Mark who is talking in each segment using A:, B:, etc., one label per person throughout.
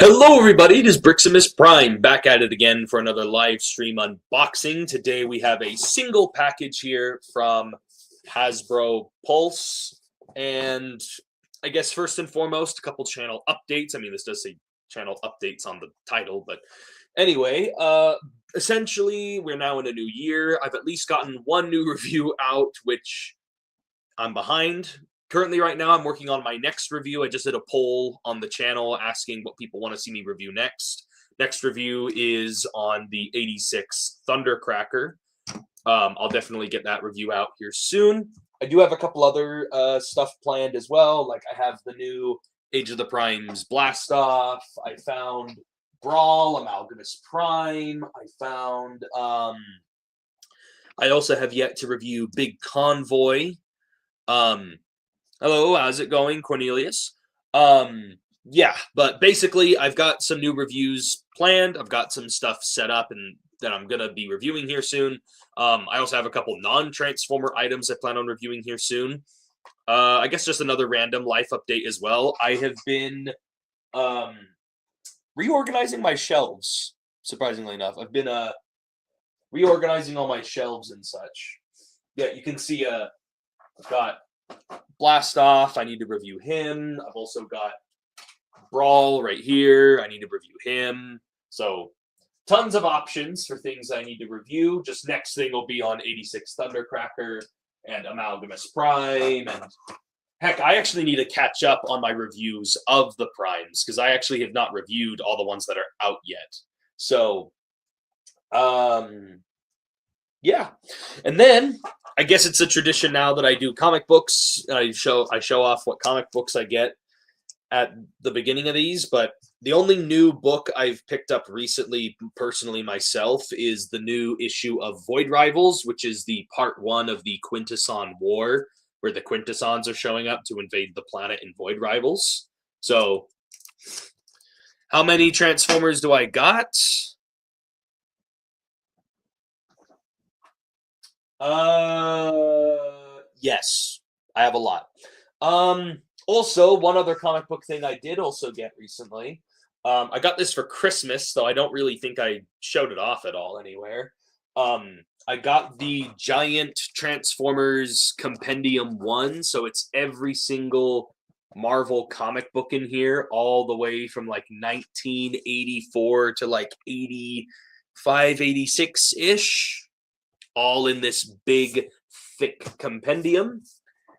A: Hello everybody, it is Briximus Prime, back at it again for another live stream unboxing. Today we have a single package here from Hasbro Pulse, and I guess first and foremost, a couple channel updates. I mean, this does say channel updates on the title, but anyway, essentially we're now in a new year. I've at least gotten one new review out, which I'm behind. Currently, right now, I'm working on my next review. I just did a poll on the channel asking what people want to see me review next. Next review is on the 86 Thundercracker. I'll definitely get that review out here soon. I do have a couple other stuff planned as well. Like I have the new Age of the Primes Blast Off. I found Brawl, Amalgamous Prime. I found... I also have yet to review Big Convoy. Hello, how's it going, Cornelius? Yeah, but basically, I've got some new reviews planned. I've got some stuff set up and that I'm going to be reviewing here soon. I also have a couple non-Transformer items I plan on reviewing here soon. I guess just another random life update as well. I have been reorganizing my shelves, surprisingly enough. I've been reorganizing all my shelves and such. Yeah, you can see I've got Blast Off, I need to review him. I've also got Brawl right here. I need to review him. So tons of options for things I need to review. Just next thing will be on 86 Thundercracker and Amalgamous Prime. And heck, I actually need to catch up on my reviews of the Primes because I actually have not reviewed all the ones that are out yet. So, yeah. And then I guess it's a tradition now that I do comic books. I show off what comic books I get at the beginning of these, but the only new book I've picked up recently, personally myself, is the new issue of Void Rivals, which is the part 1 of the Quintesson War, where the Quintessons are showing up to invade the planet in Void Rivals. So, how many Transformers do I got? Yes, I have a lot. Also, one other comic book thing I did also get recently. I got this for Christmas, though I don't really think I showed it off at all anywhere. I got the Giant Transformers Compendium 1, so it's every single Marvel comic book in here, all the way from like 1984 to like 85, 86-ish. All in this big, thick compendium.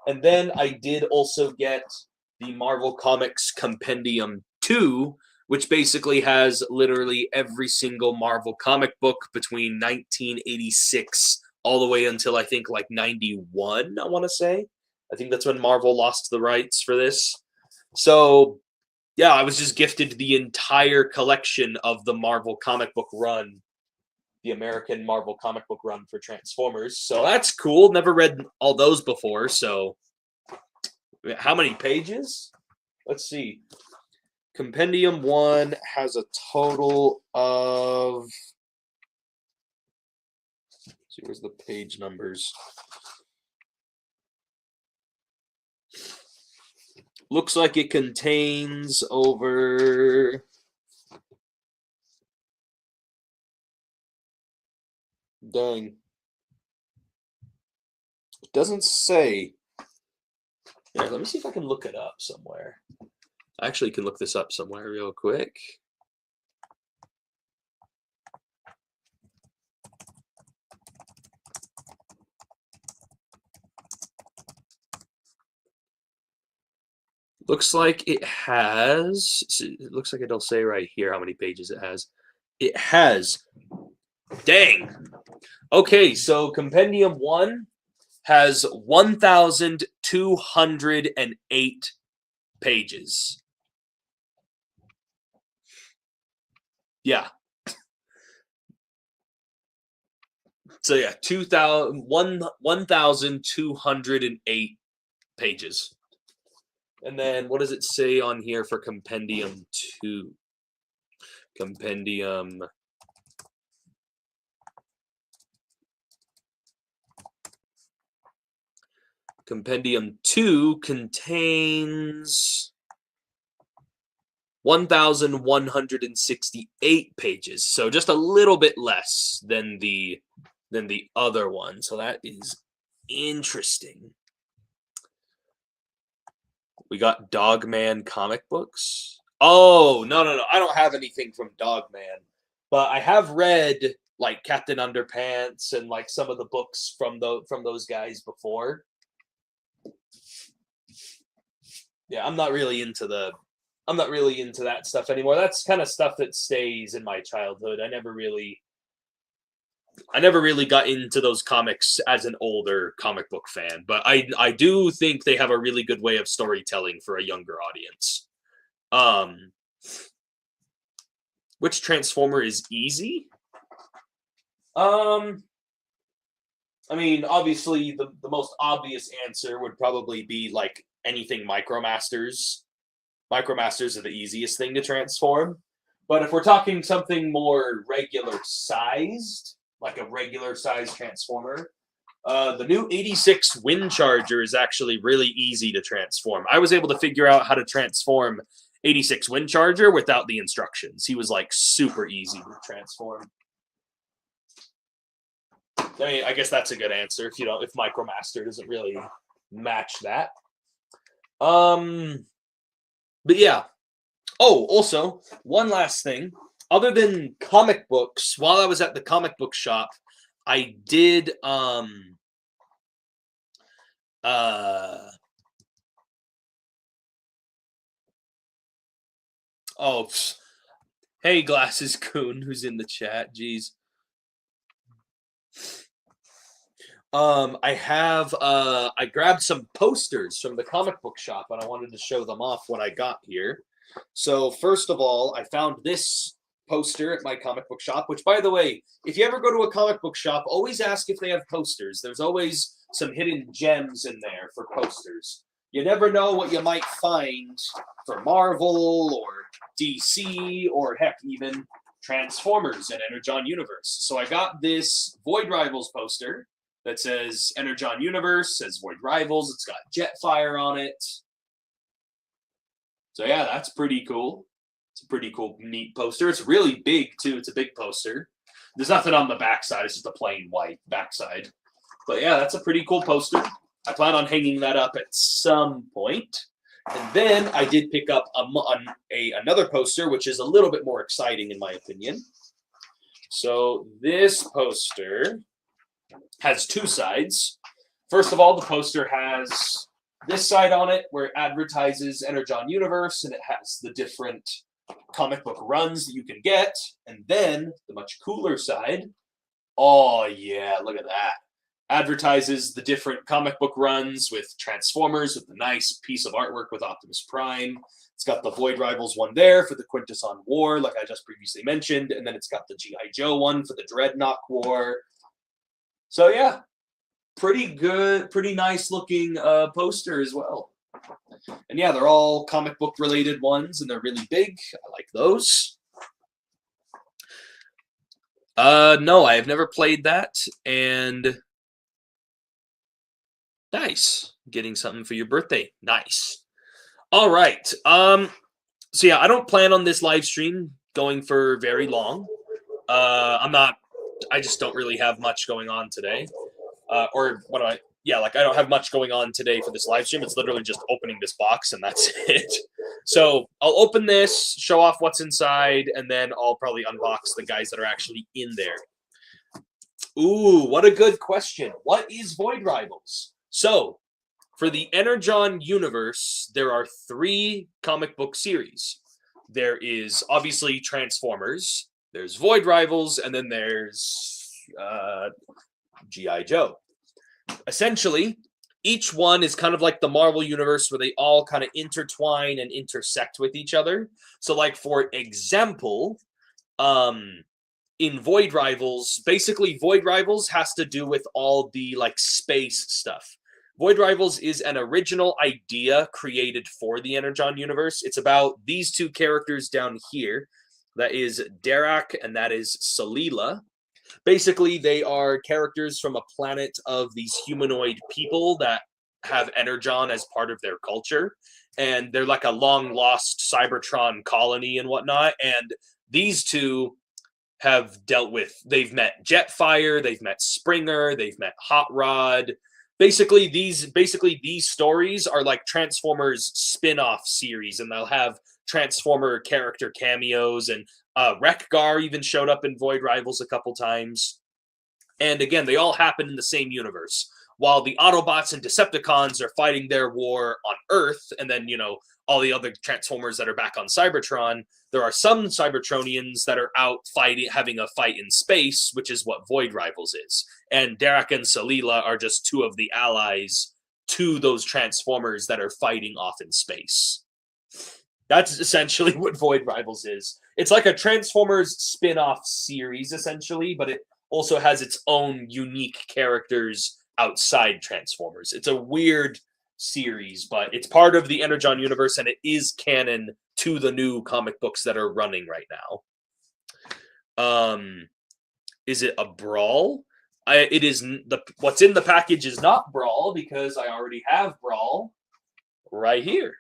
A: And then I did also get the Marvel Comics Compendium 2, which basically has literally every single Marvel comic book between 1986 all the way until I think like 91, I want to say. I think that's when Marvel lost the rights for this. So, yeah, I was just gifted the entire collection of the Marvel comic book run, the American Marvel comic book run for Transformers. So that's cool. Never read all those before. So how many pages? Let's see. Compendium 1 has a total of... Let's see, where's the page numbers? Looks like it contains over... Dang. It doesn't say. Yeah, let me see if I can look it up somewhere. I actually can look this up somewhere real quick. Looks like it has... It looks like it'll say right here how many pages it has. It has... Dang! Okay, so Compendium 1 has 1,208 pages. Yeah. So yeah, 1,208 pages. And then what does it say on here for Compendium 2? Compendium... Compendium 2 contains 1,168 pages. So just a little bit less than the other one. So that is interesting. We got Dogman comic books. Oh, no. I don't have anything from Dogman. But I have read like Captain Underpants and like some of the books from those guys before. Yeah, I'm not really into that stuff anymore. That's kind of stuff that stays in my childhood. I never really got into those comics as an older comic book fan, but I do think they have a really good way of storytelling for a younger audience. Which Transformer is easy? I mean, obviously the most obvious answer would probably be like anything Micromasters. Micromasters are the easiest thing to transform. But if we're talking something more regular sized, like a regular size transformer, the new 86 Wind Charger is actually really easy to transform. I was able to figure out how to transform 86 Wind Charger without the instructions. He was like super easy to transform. I mean, I guess that's a good answer if Micromaster doesn't really match that. But yeah. Oh, also, one last thing. Other than comic books, while I was at the comic book shop, I did hey Glasses Coon, who's in the chat. Jeez. I grabbed some posters from the comic book shop and I wanted to show them off what I got here. So first of all, I found this poster at my comic book shop, which by the way, if you ever go to a comic book shop, always ask if they have posters. There's always some hidden gems in there for posters. You never know what you might find for Marvel or DC or heck, even Transformers and Energon Universe. So I got this Void Rivals poster that says Energon Universe, says Void Rivals. It's got Jetfire on it. So yeah, that's pretty cool. It's a pretty cool, neat poster. It's really big, too. It's a big poster. There's nothing on the backside. It's just a plain white backside. But yeah, that's a pretty cool poster. I plan on hanging that up at some point. And then I did pick up another poster, which is a little bit more exciting, in my opinion. So this poster has two sides. First of all, the poster has this side on it where it advertises Energon Universe, and it has the different comic book runs that you can get. And then the much cooler side, oh yeah, look at that, advertises the different comic book runs with Transformers, with the nice piece of artwork with Optimus Prime. It's got the Void Rivals one there for the Quintus on War, like I just previously mentioned, and then it's got the G.I. Joe one for the Dreadnought War. So yeah, pretty good, pretty nice looking poster as well. And yeah, they're all comic book related ones, and they're really big. I like those. No, I have never played that, and nice. Getting something for your birthday. Nice. All right. So yeah, I don't plan on this live stream going for very long. I just don't really have much going on today. I don't have much going on today for this live stream. It's literally just opening this box and that's it. So I'll open this, show off what's inside, and then I'll probably unbox the guys that are actually in there. Ooh, what a good question. What is Void Rivals? So for the Energon universe, there are 3 comic book series. There is obviously Transformers, there's Void Rivals, and then there's G.I. Joe. Essentially, each one is kind of like the Marvel universe where they all kind of intertwine and intersect with each other. So like, for example, in Void Rivals, basically Void Rivals has to do with all the like space stuff. Void Rivals is an original idea created for the Energon universe. It's about these 2 characters down here. That is Derek and that is Salila. Basically, they are characters from a planet of these humanoid people that have Energon as part of their culture. and they're like a long lost Cybertron colony and whatnot. And these two have dealt with. They've met Jetfire, they've met Springer, they've met Hot Rod. Basically, these stories are like Transformers spin-off series, and they'll have Transformer character cameos, and Wreck-Gar even showed up in Void Rivals a couple times. And again, they all happen in the same universe. While the Autobots and Decepticons are fighting their war on Earth, and then, all the other Transformers that are back on Cybertron, there are some Cybertronians that are out fighting, having a fight in space, which is what Void Rivals is. And Derek and Salila are just two of the allies to those Transformers that are fighting off in space. That's essentially what Void Rivals is. It's like a Transformers spin-off series, essentially, but it also has its own unique characters outside Transformers. It's a weird series, but it's part of the Energon universe, and it is canon to the new comic books that are running right now. Is it a Brawl? It is. What's in the package is not Brawl, because I already have Brawl right here.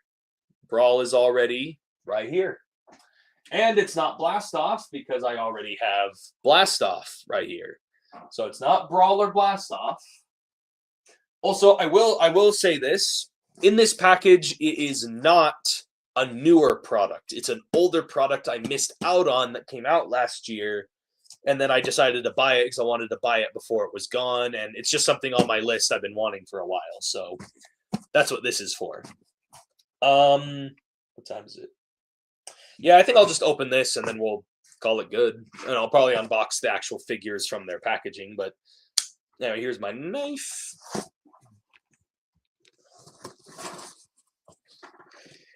A: Brawl is already right here. And it's not Blastoff, because I already have Blastoff right here. So it's not Brawl or Blastoff. Also, I will say this. In this package, it is not a newer product. It's an older product I missed out on that came out last year. And then I decided to buy it because I wanted to buy it before it was gone. And it's just something on my list I've been wanting for a while. So that's what this is for. What time is it? Yeah, I think I'll just open this and then we'll call it good. And I'll probably unbox the actual figures from their packaging. But anyway, here's my knife.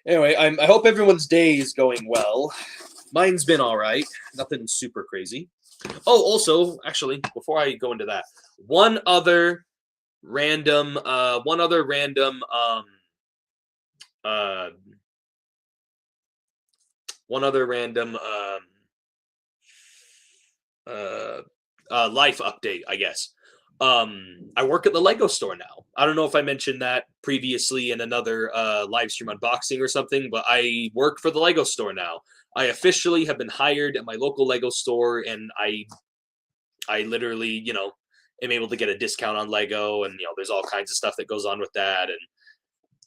A: Anyway, I hope everyone's day is going well. Mine's been all right. Nothing super crazy. Oh, also, actually, before I go into that, one other random life update, I guess. I work at the Lego store now. I don't know if I mentioned that previously in another live stream unboxing or something, but I work for the Lego store now. I officially have been hired at my local Lego store, and I literally, am able to get a discount on Lego, and there's all kinds of stuff that goes on with that, and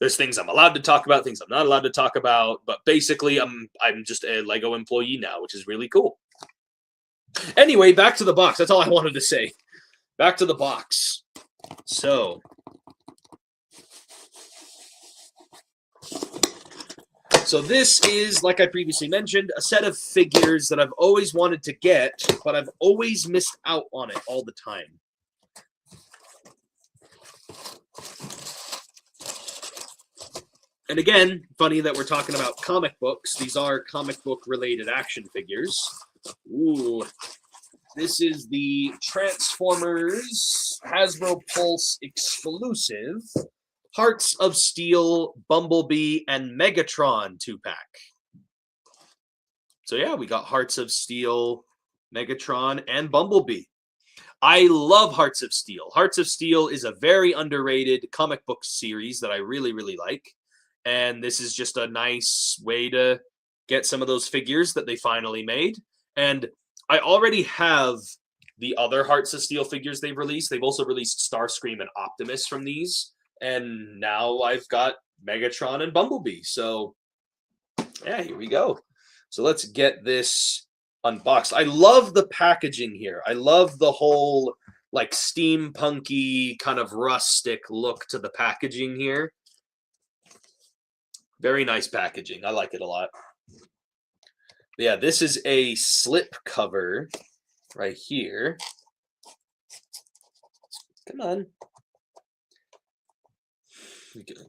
A: there's things I'm allowed to talk about, things I'm not allowed to talk about, but basically I'm just a Lego employee now, which is really cool. Anyway, back to the box. That's all I wanted to say. Back to the box. So this is, like I previously mentioned, a set of figures that I've always wanted to get, but I've always missed out on it all the time. And again, funny that we're talking about comic books. These are comic book related action figures. Ooh. This is the Transformers Hasbro Pulse exclusive Hearts of Steel, Bumblebee, and Megatron 2-pack. So yeah, we got Hearts of Steel, Megatron, and Bumblebee. I love Hearts of Steel. Hearts of Steel is a very underrated comic book series that I really, really like. And this is just a nice way to get some of those figures that they finally made. And I already have the other Hearts of Steel figures they've released. They've also released Starscream and Optimus from these. And now I've got Megatron and Bumblebee. So, yeah, here we go. So let's get this unboxed. I love the packaging here. I love the whole, like, steampunky, kind of rustic look to the packaging here. Very nice packaging. I like it a lot. Yeah, this is a slip cover right here. Come on.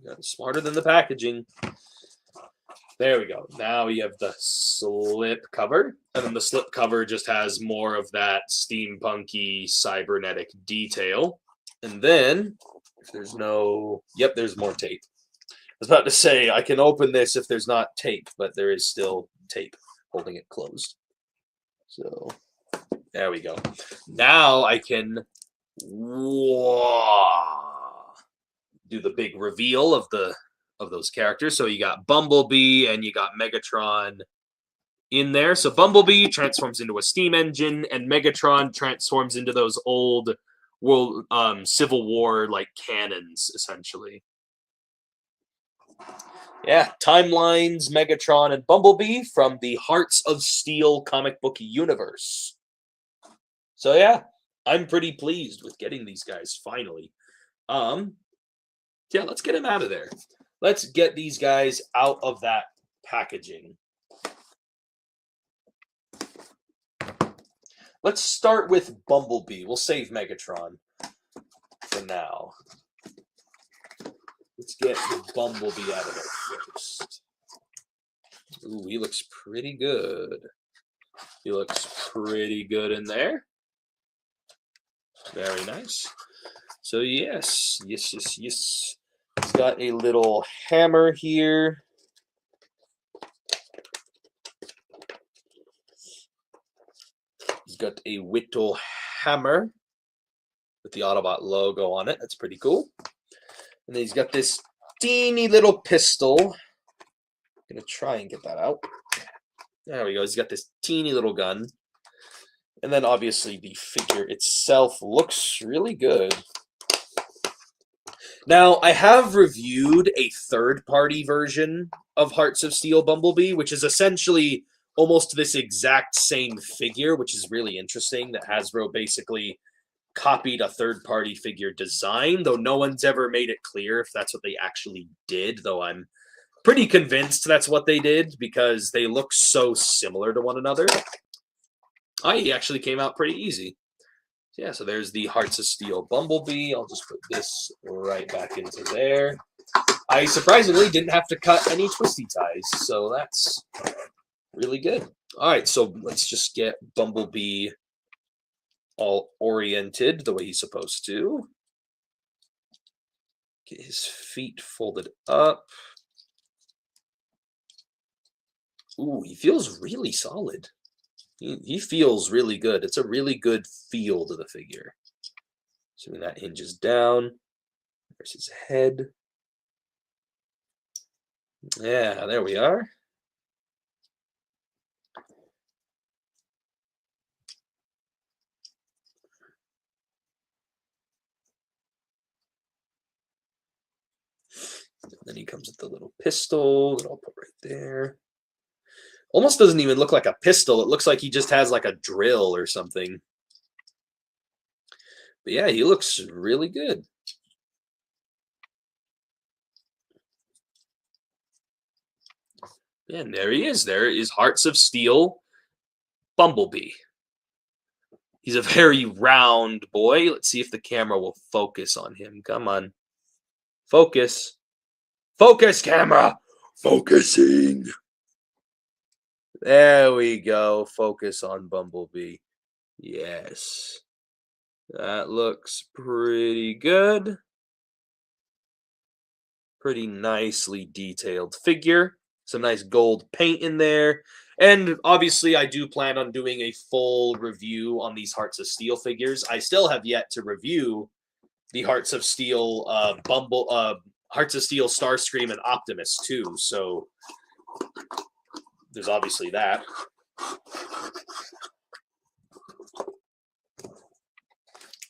A: Got smarter than the packaging. There we go. Now you have the slip cover. And then the slip cover just has more of that steampunky cybernetic detail. And then, if there's no... Yep, there's more tape. I was about to say, I can open this if there's not tape, but there is still tape holding it closed. So there we go. Now I can do the big reveal of the of those characters. So you got Bumblebee and you got Megatron in there. So Bumblebee transforms into a steam engine, and Megatron transforms into those old world Civil War like cannons, essentially. Yeah, Timelines, Megatron, and Bumblebee from the Hearts of Steel comic book universe. So yeah, I'm pretty pleased with getting these guys finally. Yeah, let's get them out of there. Let's get these guys out of that packaging. Let's start with Bumblebee. We'll save Megatron for now. Let's get Bumblebee out of there first. Ooh, he looks pretty good. He looks pretty good in there. Very nice. So yes. He's got a little hammer here. He's got a Whittle hammer with the Autobot logo on it. That's pretty cool. And then he's got this teeny little pistol. I'm gonna try and get that out. There we go. He's got this teeny little gun. And then obviously the figure itself looks really good. Now, I have reviewed a third-party version of Hearts of Steel Bumblebee, which is essentially almost this exact same figure, which is really interesting, that Hasbro basically copied a third-party figure design, though no one's ever made it clear if that's what they actually did, though I'm pretty convinced that's what they did, because they look so similar to one another. He actually came out pretty easy. Yeah, so there's the Hearts of Steel Bumblebee. I'll just put this right back into there. I surprisingly didn't have to cut any twisty ties, so that's really good. All right, so let's just get Bumblebee all oriented the way he's supposed to. Get his feet folded up. Ooh, he feels really solid. He feels really good. It's a really good feel to the figure. So when that hinges down, there's his head. Yeah, there we are. And then he comes with the little pistol that I'll put right there. Almost doesn't even look like a pistol. It looks like he just has like a drill or something. But yeah, he looks really good. Yeah, and there he is. There is Hearts of Steel Bumblebee. He's a very round boy. Let's see if the camera will focus on him. Come on. Focus. Focus, camera. Focusing. There we go. Focus on Bumblebee. Yes. That looks pretty good. Pretty nicely detailed figure. Some nice gold paint in there. And obviously, I do plan on doing a full review on these Hearts of Steel figures. I still have yet to review the Hearts of Steel Hearts of Steel Starscream and Optimus too. So there's obviously that.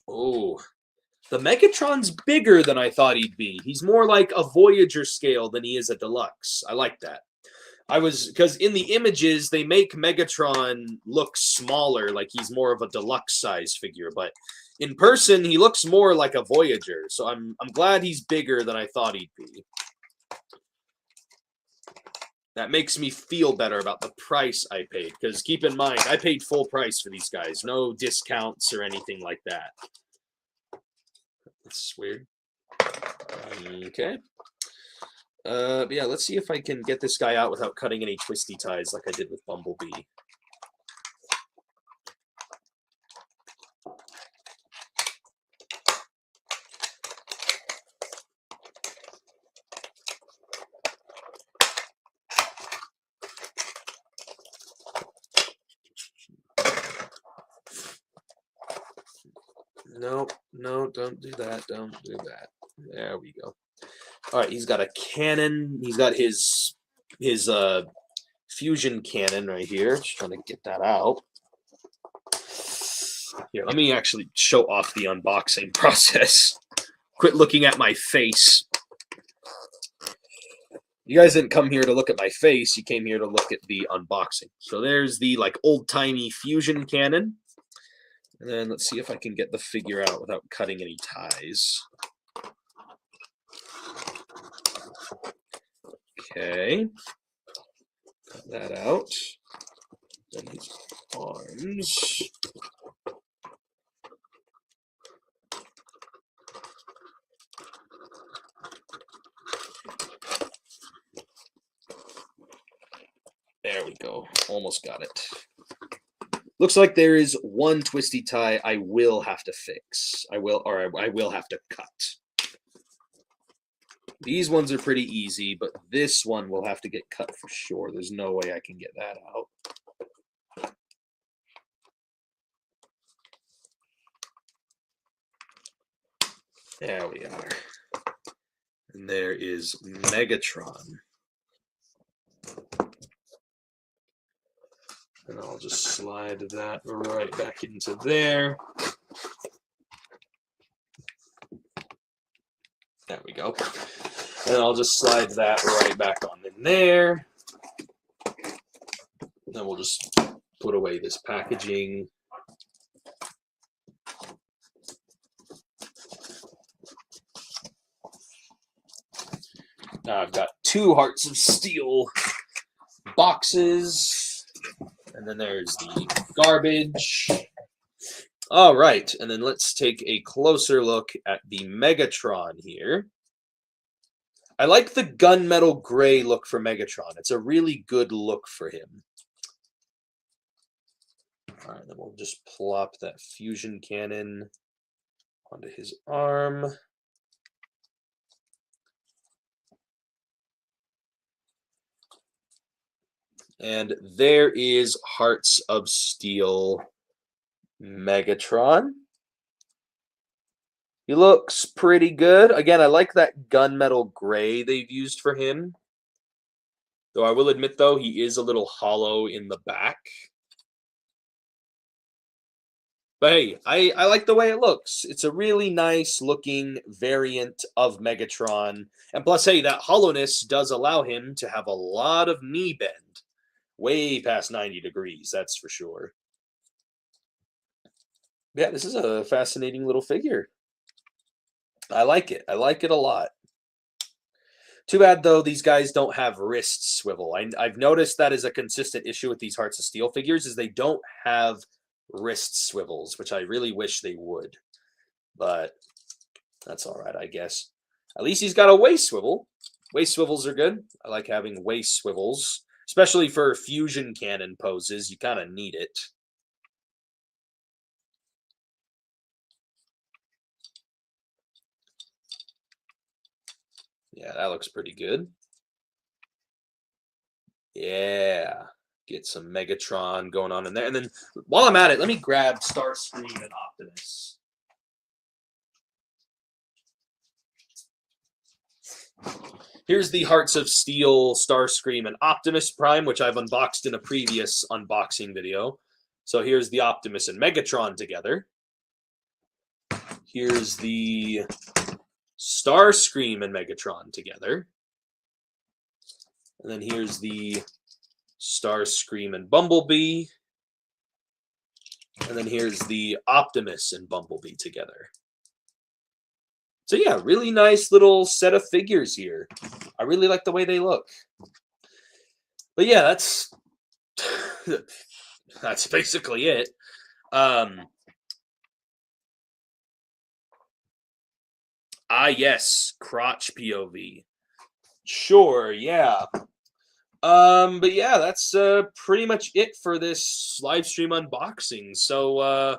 A: Oh, the Megatron's bigger than I thought he'd be. He's more like a Voyager scale than he is a deluxe. I like that. Because in the images, they make Megatron look smaller, like he's more of a deluxe size figure. But in person, he looks more like a Voyager. So I'm glad he's bigger than I thought he'd be. That makes me feel better about the price I paid. Because keep in mind, I paid full price for these guys. No discounts or anything like that. That's weird. Okay. But yeah, let's see if I can get this guy out without cutting any twisty ties like I did with Bumblebee. No, don't do that. Don't do that. There we go. All right, he's got a cannon. He's got his fusion cannon right here. Just trying to get that out. Here, let me actually show off the unboxing process. Quit looking at my face. You guys didn't come here to look at my face. You came here to look at the unboxing. So there's the like old-timey fusion cannon. And then let's see if I can get the figure out without cutting any ties. Okay. Cut that out. Then his arms. There we go. Almost got it. Looks like there is one twisty tie I will have to fix. I will have to cut. These ones are pretty easy, but this one will have to get cut for sure. There's no way I can get that out. There we are. And there is Megatron. And I'll just slide that right back into there. There we go. And I'll just slide that right back on in there. Then we'll just put away this packaging. Now I've got 2 Hearts of Steel boxes. And then there's the garbage. All right, and then let's take a closer look at the Megatron here. I like the gunmetal gray look for Megatron. It's a really good look for him. All right, then we'll just plop that fusion cannon onto his arm. And there is Hearts of Steel Megatron. He looks pretty good. Again, I like that gunmetal gray they've used for him. Though I will admit, though, he is a little hollow in the back. But hey, I like the way it looks. It's a really nice looking variant of Megatron. And plus, hey, that hollowness does allow him to have a lot of knee bend. Way past 90 degrees, that's for sure. Yeah, this is a fascinating little figure. I like it. I like it a lot. Too bad, though, these guys don't have wrist swivel. I've noticed that is a consistent issue with these Hearts of Steel figures, is they don't have wrist swivels, which I really wish they would. But that's all right, I guess. At least he's got a waist swivel. Waist swivels are good. I like having waist swivels. Especially for fusion cannon poses, you kind of need it. Yeah, that looks pretty good. Yeah, get some Megatron going on in there. And then while I'm at it, let me grab Starscream and Optimus. Here's the Hearts of Steel, Starscream, and Optimus Prime, which I've unboxed in a previous unboxing video. So here's the Optimus and Megatron together. Here's the Starscream and Megatron together. And then here's the Starscream and Bumblebee. And then here's the Optimus and Bumblebee together. So yeah, really nice little set of figures here. I really like the way they look. But yeah, that's basically it. Yes, crotch POV. Sure, yeah. But yeah, that's pretty much it for this live stream unboxing. So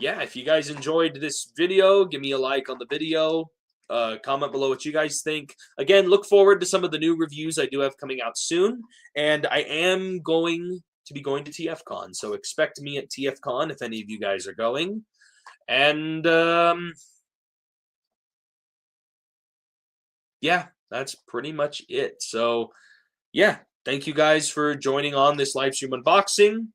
A: yeah, if you guys enjoyed this video, give me a like on the video. Comment below what you guys think. Again, look forward to some of the new reviews I do have coming out soon. And I am going to be going to TFCon, so expect me at TFCon if any of you guys are going. And yeah, that's pretty much it. So, yeah, thank you guys for joining on this live stream unboxing.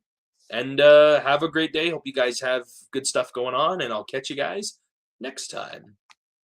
A: And have a great day. Hope you guys have good stuff going on, and I'll catch you guys next time.